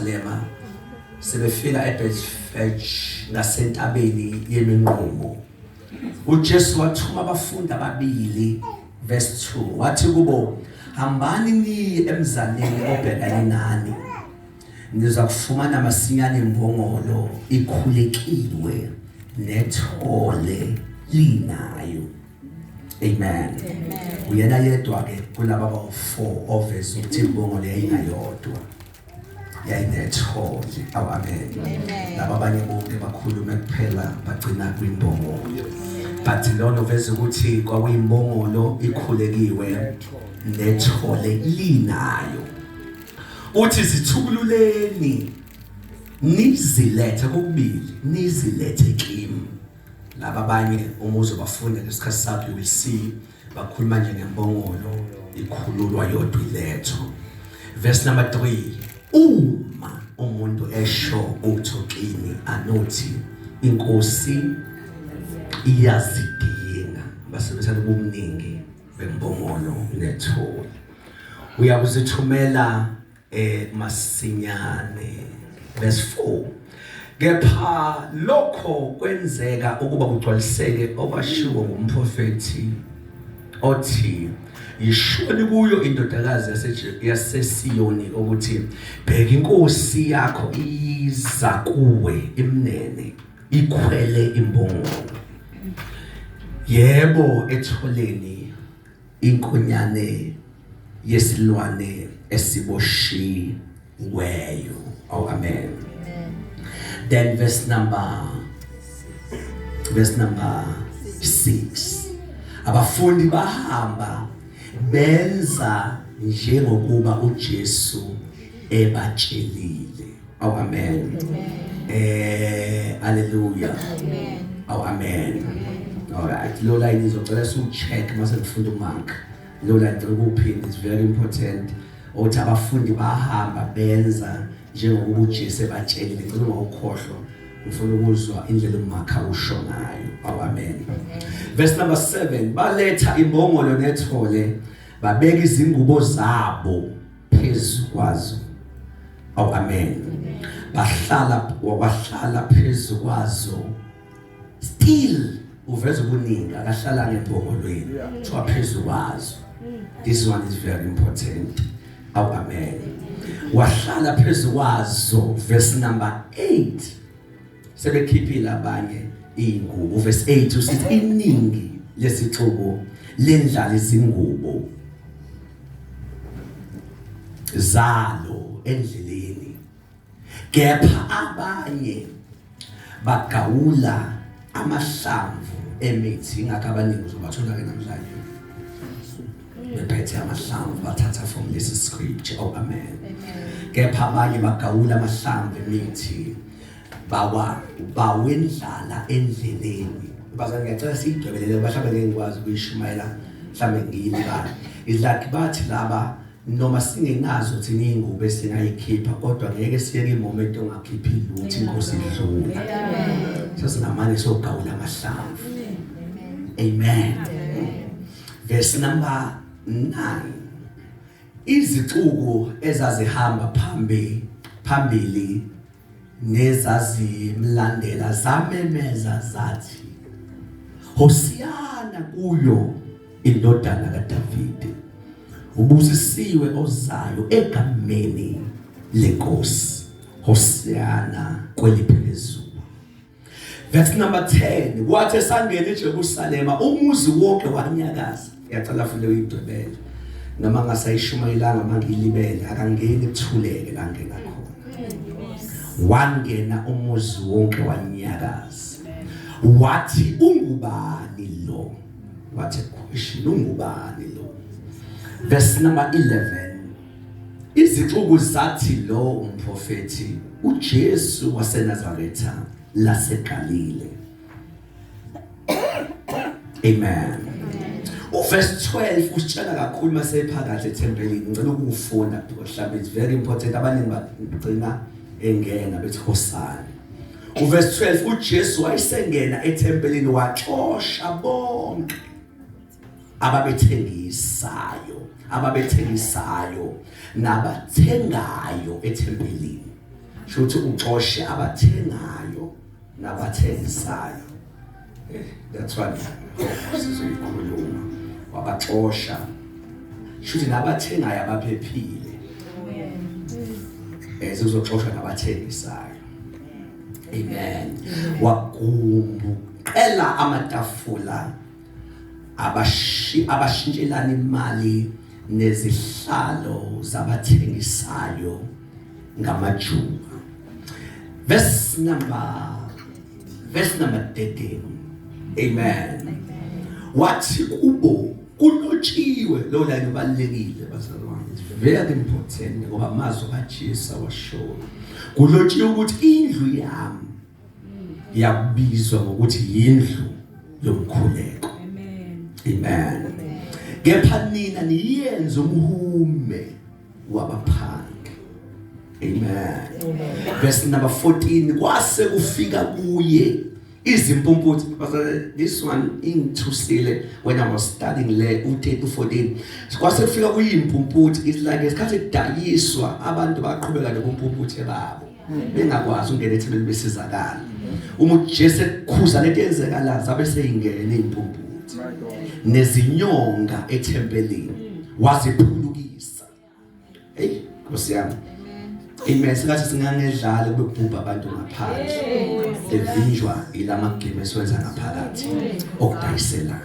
Lema sebefika eBethphage ngasentabeni yeminqumo. uJesu wathuma abafundi ababili verse 2 wathi kubo, hambani niye emzaneni obhekane nani, niza kufumana masinyane imbongolo ikhulekiwe nethole linayo. Amen. Uyena yedwa ke kulaba abawu4 oveza ukuthi imbongolo yayingayodwa yayinethole. Amen. Laba abanye bonke bakhulume kuphela bagcina kwimbongolo. But lona uveza ukuthi kwakuyimbongolo ikhulekiwe nethole linayo. Uthi zithululeni nizilethe kokubili, nizilethe kimi. Laba abanye umuzo bafunda ngesikhathi sakhe we see bakhuluma nje ngembongolo ikhululwa yodwa iletho. Verse number 3, uma umuntu esho uthokini anothi inkosi iyazidinga, basebenzisa ubumningi bembongolo nethole, uyakuzithumela masinyane. Verse 4, kepha lokho kwenzeka ukuba kugcwaliseke okwashiwo ngumprofeti othi, yishoni kuyo indodakazi yaseSiyoni ukuthi, bheka inkosi yakho iza kuwe imnene ikhwele imbongolo. Yebo, etholeni inkonyane yesilwane esiboshiweyo. Oh, amen. Then verse number 6, abafundi bahamba benza njengokuba uJesu ebatshelile. Oh, amen. Hallelujah. Oh, amen. All right, lo line izocela siucheck mase ngifunda uMark. Lo line ukuphinda is very important. Othi abafundi bahamba benza njengoba uJesu ebatshelile. Ngicela ungawukhohlwa, ngifuna ukuzwa indlela uMark usho ngayo. Oh, amen. Verse number 7, baletha imbongolo nethole, babeka izingubo zabo phezu kwazo. Oh, amen. Bahlala phezu kwazo. Still uveza ubuningi akahlala ngembongolweni, kuthiwa phezu kwazo. This one is very important. Oh, amen. Wahlala phezu kwazo. Verse number 8, sebekhiphile abanye ingubo. Verse 8 usithi iningi lesixuku lendlala izingubo zalo endleleni, kepha abanye bagawula amahlamvu emithi. Ingakho abaningi uzobathola ke namhlanje bephethe amahlamvu bathatha from this scripture. Oh, amen. Kepha abanye bagawula amahlamvu emithi bawendlala endleleni. Bazange ngiyacela siyidwebelele bahlabe ngengikwazi ukuyishumayela mhlambe ngiyilibala. Is like bathi laba noma singenazo thina ingubo esingayikhipha kodwa ngeke siyeke imoment ongakhiphi lutho inkosi idlula. Sesinamane sogawula amahlamvu. Amen. Verse number 9, izixuku ezazihamba phambili nezazimlandela zamemeza zathi, Hosiyana kuyo indodana kaDavide, ubusisiwe ozayo egameni lenkosi, Hosiyana kweliphezulu. Verse number 10, kwathi esangena eJerusalema umuzi wonke wanyakaza. Yacela futhi uyidwebele noma ngasayishumayelanga mangilibele akangeni kuthuleke la ngena khona. Wangena umuzi wonke wanyakaza. Wathi ungubani lo? Wathi question, ungubani lo? Verse number 11, izixuku zathi lo umprofeti uJesu waseNazaretha laseGalile. Amen. Verse 12 usitshela kakhulu masephakathi ethempelini. Ngicela ukufunda mhlawumbe it's very important. Abaningi bagcina engena bethi Hosana. Verse 12, uJesu wayesengena ethempelini waxosha bonke ababethengisayo nabathengayo ethempelini. Shothi uxoshe abathengayo nabathengisayo. That's what sizoyikhuluma. Wabaxosha. Shothi nabathengayo abaphephile. Sizoxosha nabathengisayo. Amen. Wagumbukela amatafula abashintshelana imali nezihlalo zabathengisayo ngamajuba. Verse number 13. Amen. Wathi kubo kulotshiwe lo line ubalekile bazalwane. It's very important ngoba amazwi kaJesu washo. Kulotshiwe ukuthi indlu yami yakubizwa ngokuthi indlu yomkhuleko. Amen. Kepha nina niyenze umhume wabaphangi. Amen. Verse number 14. Kwase kufika kuye izimpumputhi. This one ingithusile when I was studying le u10 to 14. Kwase kufika kuye impumputhi. It's like esikhathi edayiswa abantu baqhubeka nokumpumputhi babo. Bengakwazi ungena ethembeni besizakala. Uma uJesu ekukhuza lento yenzekala zabe seyingene impumputhi. Nezinyonga ethempelini waziphulukisa. Hey, Nkosi yami. Amen. Singathi singangedlala kububha abantu ngaphandle. Evinjwa ilamagame esiwenza ngaphakathi okudayisela.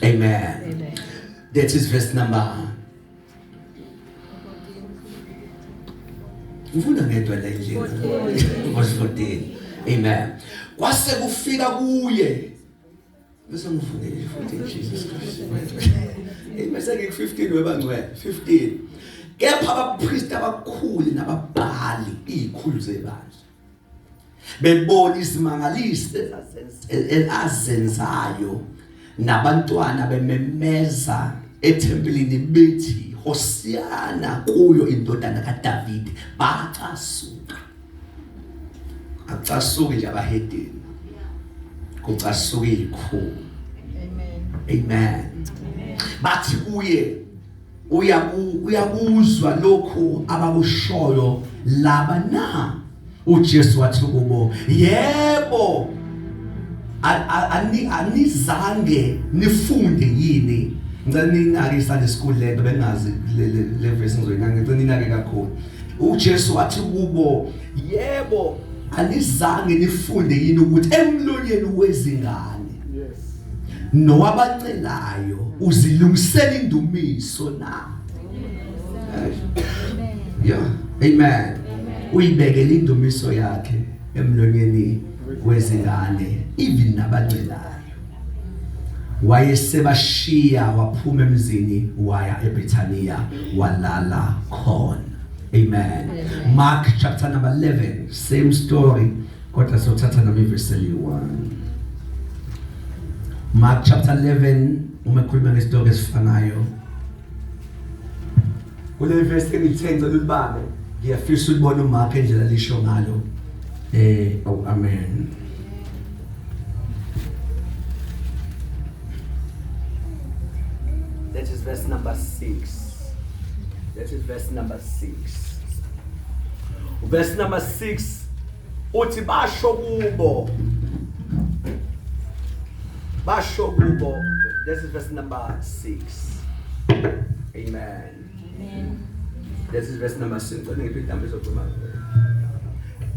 Amen. That is verse number. Ufunda ngedwa la indlela. Verse 14. Amen. Kwase kufika kuye. Bese ngifundele futhi Jesus Christ. Amen. Sake 15 webangcwele 15. Kepha abapriest abakhulu nababhali izikhulu zebandla bebona isimangaliso azenzayo nabantwana bememeza ethempelini bethi Hosiyana kuyo indodana kaDavid bacasuka. Acasuke nje abahedeni. Kucasuke izikhulu. Amen. Bathi kuye uyakuzwa lokho abakushoyo laba na. uJesu wathi kubo, yebo, anizange nifunde yini? Ngicela ninake Sunday school lento bengazi le verse ngizoyinaka, ngicela ninake kakhulu. uJesu wathi kubo, yebo, anizange nifunde yini ukuthi emlonyeni wezingane nowabacelayo uzilungisela indumiso na. Yeah, amen. Uyibekele indumiso yakhe emlonyeni wezingane even nabacelayo. Wayesebashiya waphuma emzini waya eBethania walala khona. Amen. Mark chapter number 11, same story, kodwa sothatha nami verse 1. Mark chapter 11, umekhuluma ngesitory esifanayo. Kule verse engithenze lulibane, ngiyafisa ukubona uMark endlela lisho ngalo. Oh amen. That is verse number 6. That is verse number 6. Verse number 6. Uthi basho kubo. Basho kubo. This is verse number 6. Amen. Amen. This is verse number 6.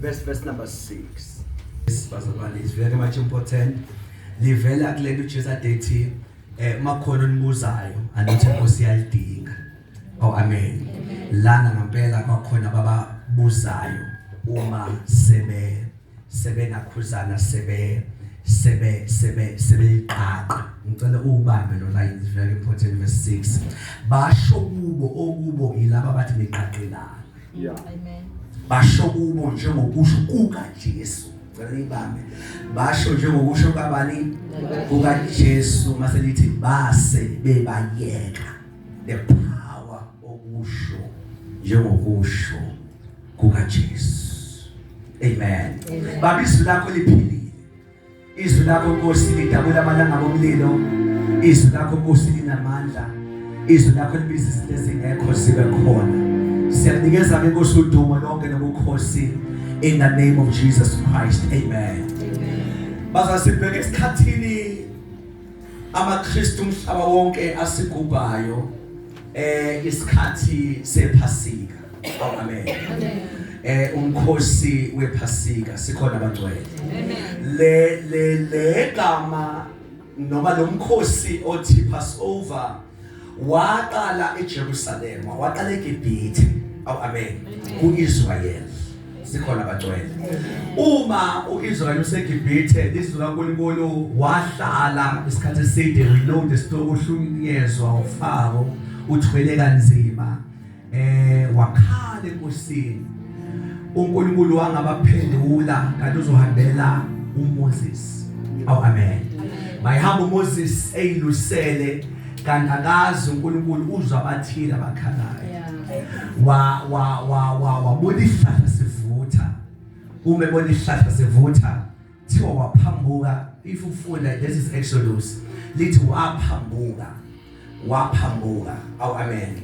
Verse number 6. This is very much important. Livela kule uJesu adethi makhona unibuzayo anithi Nkosi iyalidinga. Oh amen. Lana ngempela bakhona bababuzayo uma sebenakhuzana sebeyiqaqa. Ngicela ubambe lo line, is very important, verse 6. Basho kubo okubo ilaba bathi niqaqelana. Yeah. Amen. Basho kubo njengokusho kukaJesu. Ngicela ibambe. Basho njengokusho kabani kukaJesu mase lithi base bebayeka. The power okusho njengokusho kukaJesu. Amen. Baba izwi lakho liphilile. Izwi lakho Nkosi lidabula amalanga bomlilo. Izwi lakho Nkosi linamandla. Izwi lakho libiza izinto ezingekho zibe khona. Siyanikeza inkosi udumo lonke nobukhosi in the name of Jesus Christ. Amen. Baza sibheke esikhathini amaKristu umhlaba wonke asigubhayo isikhathi sePhasika. Amen. Umkhosi wePhasika sikhona abangcwele. Le gama noma lo mkhosi othi Passover waqala eJerusalem, waqala eGibhithe. Amen. Ku-Israel sikhona abangcwele. Uma uIsrael useGibhithe lizwi kaNkulunkulu wahlala isikhathi eside reload isitoko uhlukunyezwa uFaro uthwele kanzima wakhala enkosini. uNkulunkulu wangabaphendula kanti uzohambela uMoses. Amen. Mayihamba uMoses eyilusele kanti akazi uNkulunkulu uzabathile abakhalayo. Wabona isihlahla sivutha. Uma ebona isihlahla sivutha thiwa waphambuka. If ufunda this is Exodus lithi waphambuka. Amen.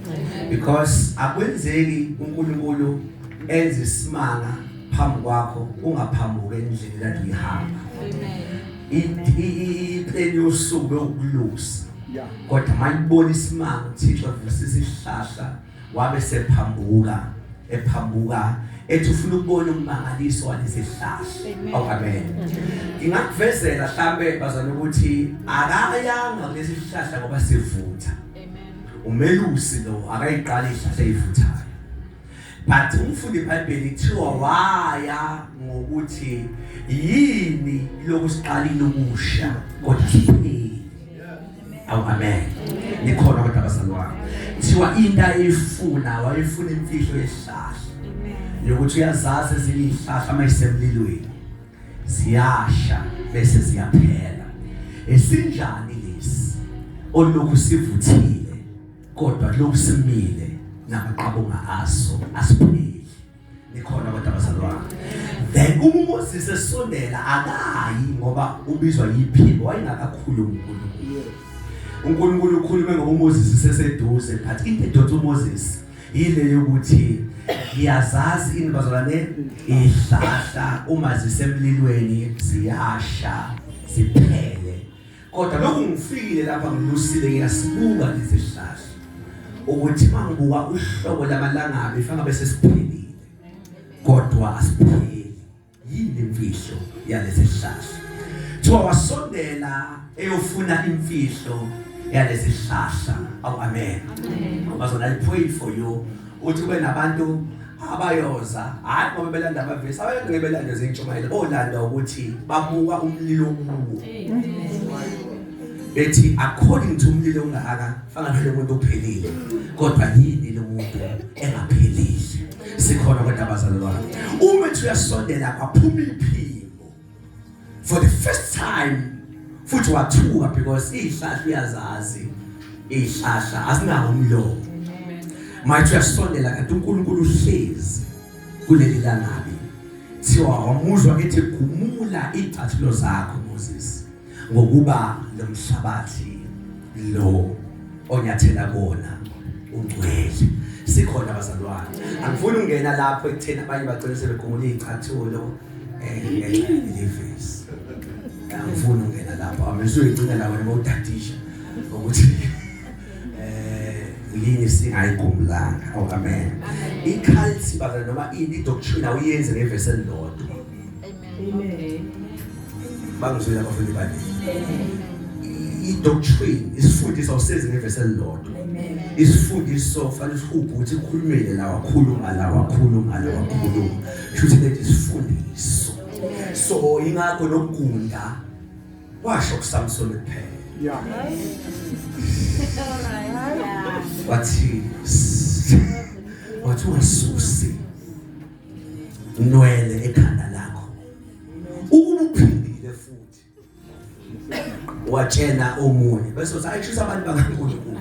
Because akwenzeki uNkulunkulu enze isimanga phambi kwakho ungaphambuka endlini lapho ihamba. Iplan yosuku lokulusa. Kodwa mayibona isimanga uThixo avusisa isihlahla wabe sephambuka ethi ufuna ukubona ummangaliso walesihlahla. Amen. Ngingakuvezela mhlambe bazana ukuthi akayanga kulesi sihlahla ngoba sivutha. Umelusi lo akayiqala isihlahla eyivuthayo. But umfundi iBhayibheli kuthiwa waya ngokuthi yini lokusiqalile ukusha kodwa sipheli. Amen. Nikhona kodwa abazalwane. Kuthiwa into ayifuna wayefuna imfihlo yesihlahla. Yokuthi uyazazi ezinye izihlahla mayisemlilweni ziyasha bese ziyaphela. Esinjani lesi olokhu sivuthile kodwa lokhu simile namaqabunga aso asipheli. Nikhona kodwa abazalwane. Then uMoses esondela akayi ngoba ubizwa yiphimbo wayengakakhulumi uNkulunkulu ukhulume ngoba uMoses seseduze but into edonsa uMoses ile yokuthi ngiyazazi inibazalwane ihlahla uma zisemlilweni ziyasha ziphele. Kodwa lokhu ngifikile lapha ngilusile ngiyasibuka lezi zihlahla ukuthi mangibuka uhlobo lamalangabi ifanga bese siphelile kodwa asipheli. Yini imfihlo yalezi zihlahla? Thiwa wasondela eyofuna imfihlo yalezi zihlahla. Amen. Bazona I pray for you uthi kube nabantu abayoza hayi ngoba belanda amavesi abayenza ngebelanda zentshumayelo olanda ukuthi babuka umlilo kuwo. Bethi according to umlilo ongaka fana nalo muntu ophelile kodwa yini lo muntu engaphelile. Sikhona kodwa abazalwane uma uyasondela kwaphuma iphimbo for the first time futhi wathuka because izihlahla uyazazi izihlahla asingangomlomo. Mayithi uyasondela kanti uNkulunkulu uhlezi kuleli langabi. Thiwa wamuzwa ethi gumula izicathulo zakho Moses ngokuba lo mhlabathi lo onyathela kona ungcwele. Sikhona abazalwane. Angifuni ungena lapho ekutheni abanye bagcina sebegumula izicathulo ngelivesi. Angifuni ungena lapho amezoyigcina lawo nemodadisha ukuthi yini singayigumulanga. Amen. Icults bazalwane noma idoctrine awuyenze ngevesi elilodwa. Amen. Bangizwela abafundi bami. Idoctrine isifundisa useze ngevesi elilodwa. Isifundiso fanele sihubu ukuthi ikhulumele la wakhuluma. Shuthi lethi isifundiso. So ingakho nokugunda washo kuSamson kuphela. Wathi wasusi nwele ekhanda lakho ukuba uphindile futhi watshena omunye bese uthi ayishisa abantu bakaNkulunkulu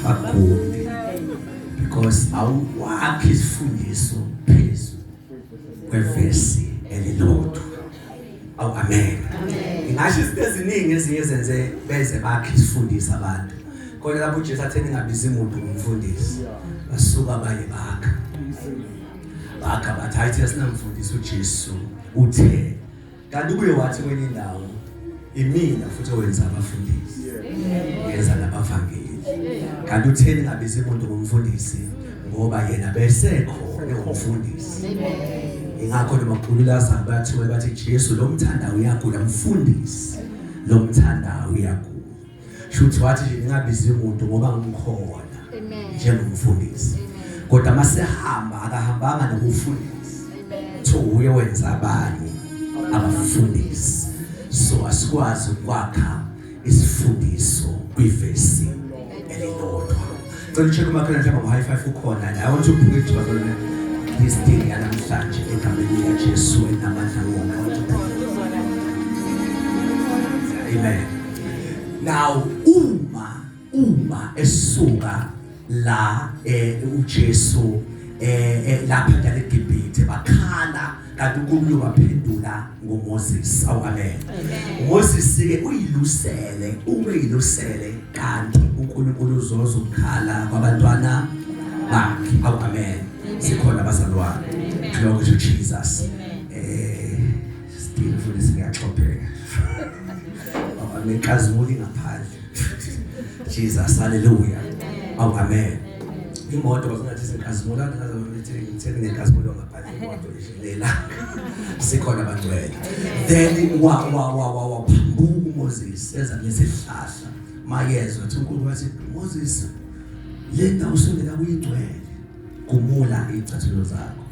abagundi because awakhi isifundiso phezu kwevesi elilodwa. Amen. Ngingasho izinto eziningi eziyenze beze bakhe isifundisa abantu. Kodwa lapho uJesu atheni ngabiza umuntu ngumfundisi. basuka abanye bakha bathi hayi thina sinamfundisa uJesu uthe kanti kuye wathi kwenye indawo imina futhi owenza abafundisi yenza nabavangeli kanti utheni ngabiza umuntu ngomfundisi ngoba yena besekhona ngomfundisi ingakho noma kukhululaza bathu bathi Jesu lo mthanda uyagula mfundisi lo mthanda uyagula shuthi wathi nje ngingabiza umuntu ngoba ngimkhona njengomfundisi kodwa masehamba akahambanga nokufundisa so uye wenza abanye abafundisi so asikwazi ukwakha isifundiso kwivesi elilodwa cela check umakhala njengoba ngo high five ukhona I want to pray to God this day namhlanje egameni likaJesu enamandla wonke amen now uma esuka la uJesu lapha eGibhithe bakhala kanti uNkulunkulu waphendula ngoMoses amen uMoses ke uyilusele ubeyilusele kanti uNkulunkulu uzoza ukukhala kwabantwana bakhe amen sikhona bazalwane glory to Jesus still for this ngiyaxopheka amen ngaphandle Jesus hallelujah amen imoto bazingathi sekhazimula ngazabethele ngekhazimula ngaphandle imoto ishilela sikhona abangcwele then wa Moses eza nesihlahla mayezwa uthi uNkulunkulu wathi Moses lenda usondela kuyingcwele gumula izicathulo zakho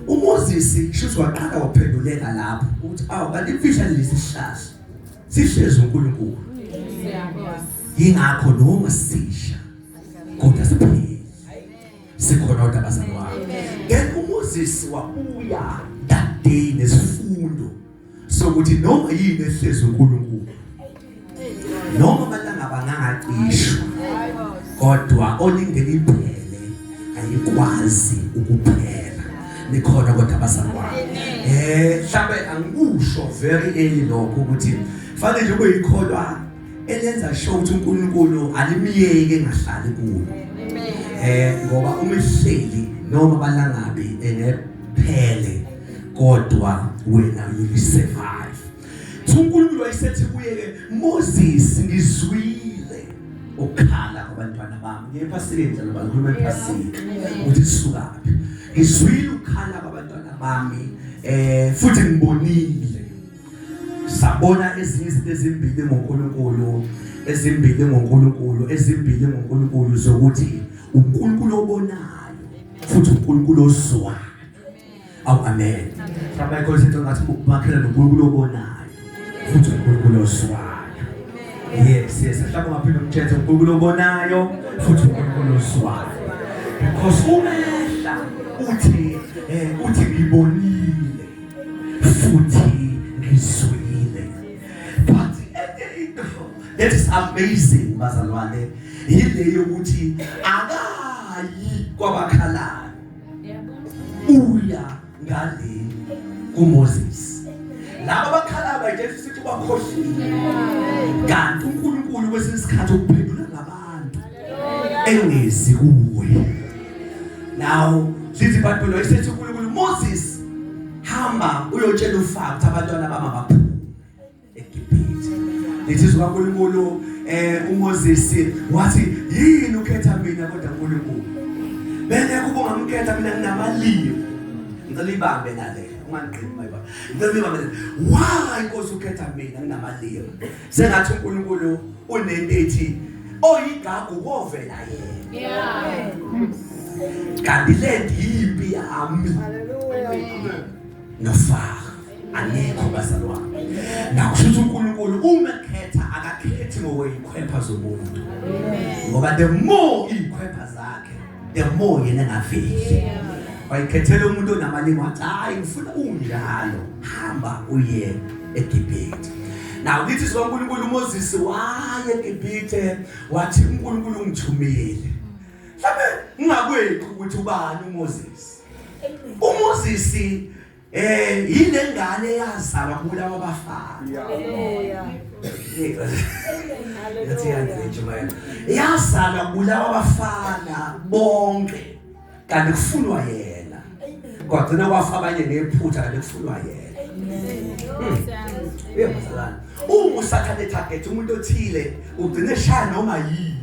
uMoses shuthi waqala waphenduleka lapho uthi kanti imfihla lesihlahla sihlezi uNkulunkulu yingakho noma sisha kodwa siphile sikhona abazalwane then uMoses wabuya that day nesifundo sokuthi noma yini ehlezi uNkulunkulu noma amalanga bangaqishwa kodwa olingene iphele ayikwazi ukuphela nikhona kodwa abazalwane mhlambe angikusho very early lokho ukuthi fanele nje kuyikholwa elenza show ukuthi uNkulunkulu alimiyeke engahlali kulo ngoba umehleli noma balangabi engephele kodwa wena you survive uNkulunkulu wayesethi kuye Moses ngizwile ukhala kwabantwana bami ngephasile njalo bakhuluma ephasile uthi sukaphi ngizwile ukhala kwabantwana bami futhi ngibonile sabona ezinye izinto ezimbili ngoNkulunkulu zokuthi uNkulunkulu obonayo futhi uNkulunkulu ozwayo amen mhlawumbe ikhonsethi ngathi ukubakhela noNkulunkulu obonayo futhi uNkulunkulu ozwayo yes mhlawumbe ngaphinde umthetho uNkulunkulu obonayo futhi uNkulunkulu ozwayo because umehla uthi ngibonile futhi ngizwile. That is amazing bazalwane yile yokuthi akayi kwabakhalayo uya ngale kuMoses laba bakhalayo bayijesu sithi bakhohlile kanti uNkulunkulu kwesikhathi ukuphendula ngabantu engezi kuwe now sithi baphilo isethi uNkulunkulu Moses hamba uyotshela uFaro abantwana bamabaphu eGibhithe lithi uNkulunkulu uMoses wathi yini ukhetha mina kodwa uNkulunkulu bene kuba ngamkhetha mina nginamaliyo ngilibambe nale ungangiqini mayiba ngilibambe why inkosi ukhetha mina nginamaliyo sengathi uNkulunkulu unento ethi oyigagu kovela yena kanti le ndimpi yami haleluya nofaka anekho bazalwane nakusho uNkulunkulu uma ekhetha akakhethi ngokweyikhwepha zomuntu ngoba the more ikhwepha zakhe the more yena ngafiki bayikhethela umuntu onamalimi wathi hayi ngifuna unjalo hamba uye eGibhithe now lithi uNkulunkulu uMoses waye eGibhithe wathi uNkulunkulu ungithumile mhlawumbe ngingakweqi ukuthi ubani uMoses yile ngane yazalwa kulawa bafana haleluya yazalwa kulawa bafana bonke kanti kufunwa yena. Kwagcina kwafa abanye ngephutha kanti kufunwa yena. Uyabuzana. Uma usathana etarget umuntu othile ugcina eshaya noma yini.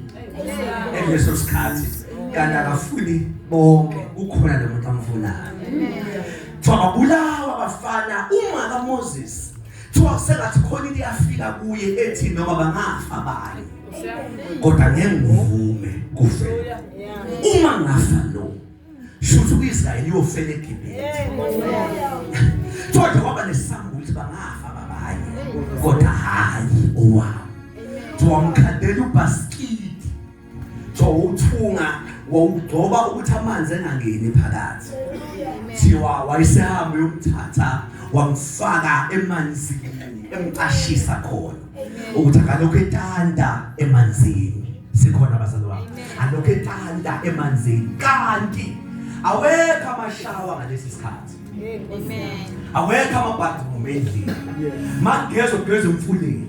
Leso sikhathi kanti akafuni bonke ukhona lo muntu amfunayo. Babulawa abafana uma kaMoses. Sengathi khona into yafika kuye ethi noma bangafa abanye. Kodwa ngengivume kuvela. Uma ngafa lo shuthi uIsrael uyofela eGibhithe. Kodwa kwaba nesambulo ukuthi bangafa abanye. Kodwa hayi owami. Wamkhandela ubhasikidi. Uthunga wawugcoba ukuthi amanzi engangeni phakathi. Thiwa wayesehamba uyomthatha wamfaka emanzini emcashisa khona. Ukuthi akalokho etanda emanzini. Sikhona abazali bami. Alokho etanda emanzini. Kanti awekho amashawa ngalesi sikhathi. Amen. Awekho amabhathroom endlini. Mageza ugeza emfuleni.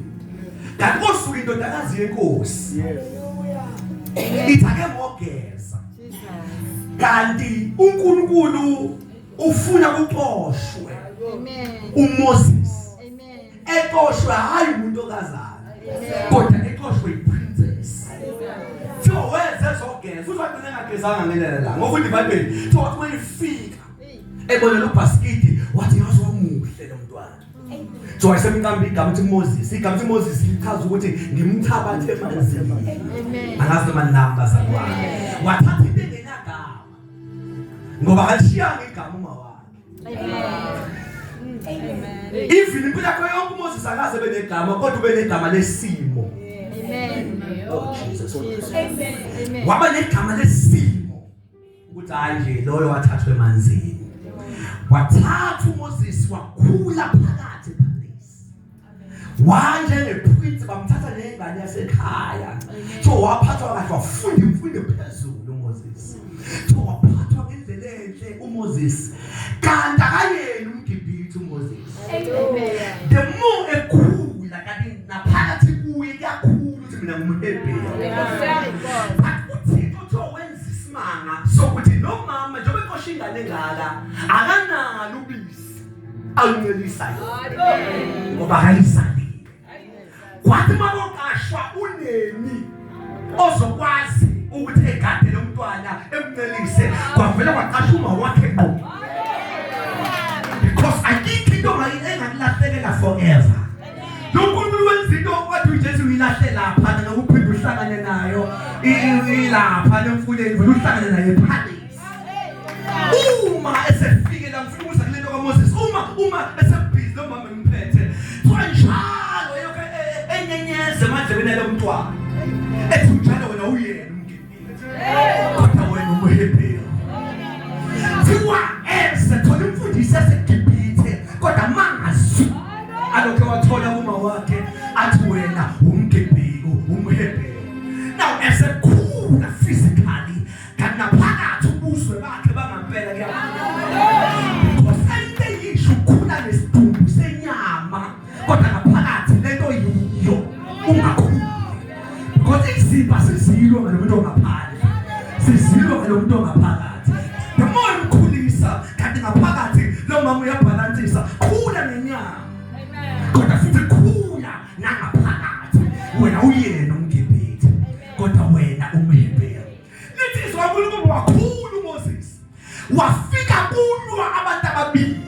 Kanti kosuka indodakazi yenkosi. Ithake mogeza. Kanti uNkulunkulu ufuna kuxoshwe. Amen. uMoses. Amen. Exoshwe hayi umuntu okazana. Kodwa exoshwe iprincess. So wenze zogeza uzogcina engagezanga ngelela la. Ngokuthi iBhayibheli thothi mayifika ebonela ubhasikidi wathi yazomuhle lo mntwana. So wayesemqamba igama uthi Moses. Igama uthi Moses lichaza ukuthi ngimthabathe emanzini. Amen. Angazi noma namba zakwa. Wathatha into engenagama. Ngoba alishiyanga igama uma wakhe. Amen. Even impilo yakho yonke uMoses akaze benegama kodwa ubenegama lesimo. Amen. Oh Jesus. Amen. Waba negama lesimo ukuthi hayi nje loyo wathathwa emanzini. Wathatha uMoses wakhula phakathi ePhalesi. Wanje neprince bamthatha nengane yasekhaya. So waphathwa kahle wafunda imfundo phezulu uMoses. So waphathwa ngendlela enhle uMoses. Kanti akayena umGibhithe uMoses. Amen. The more ekhula kanti naphakathi kuye kakhulu ukuthi mina ngumHebheru. Uthixo wenza isimanga sokuthi nomama njengoba ekosha ingane engaka akanalo ubisi alungelisayo. Ngoba akayizalile. Kwathi maboqashwa uneni ozokwazi ukuthi egade lo mntwana emncelise kwavela kwaqasha uma wakhe qo. Because ayikho into engakulahlelela forever. Lonkulunkulu wenza into wathi uJesu uyilahle lapha ngakuphinde uhlangane nayo ilapha lemfuleni vele uhlangane naye ePhalesi. Uma esefike la ngifuna ukuza kulento kaMoses uma esebhizi lo mama emphethe kanjalo yonke enyenyeze emadlebeni lo mntwana ethi njalo wena uyena umGibhithe kodwa wena umHebheru. Thiwa thola imfundiso yaseGibhithe kodwa mangazi alokho wathola uma wakhe athi wena umGibhithe umHebheru. Now esekhula physically kanti naphakathi ubuswe bakhe bangampela because ayinte yisho ukukhula nesidumbu senyama kodwa naphakathi lento yiyo ungakhuli. Because isipha sizilo ngalomuntu ongaphandle sizilo ngalomuntu ongaphakathi. The more umkhulisa kanti ngaphakathi lo mama uyabhalansisa khula nenyama. Kodwa futhi khula nangaphakathi wena uyena umGibhithe kodwa wena umHebheru. Lithi izwa uNkulunkulu wakhulu uMoses wafika kulwa abantu ababili.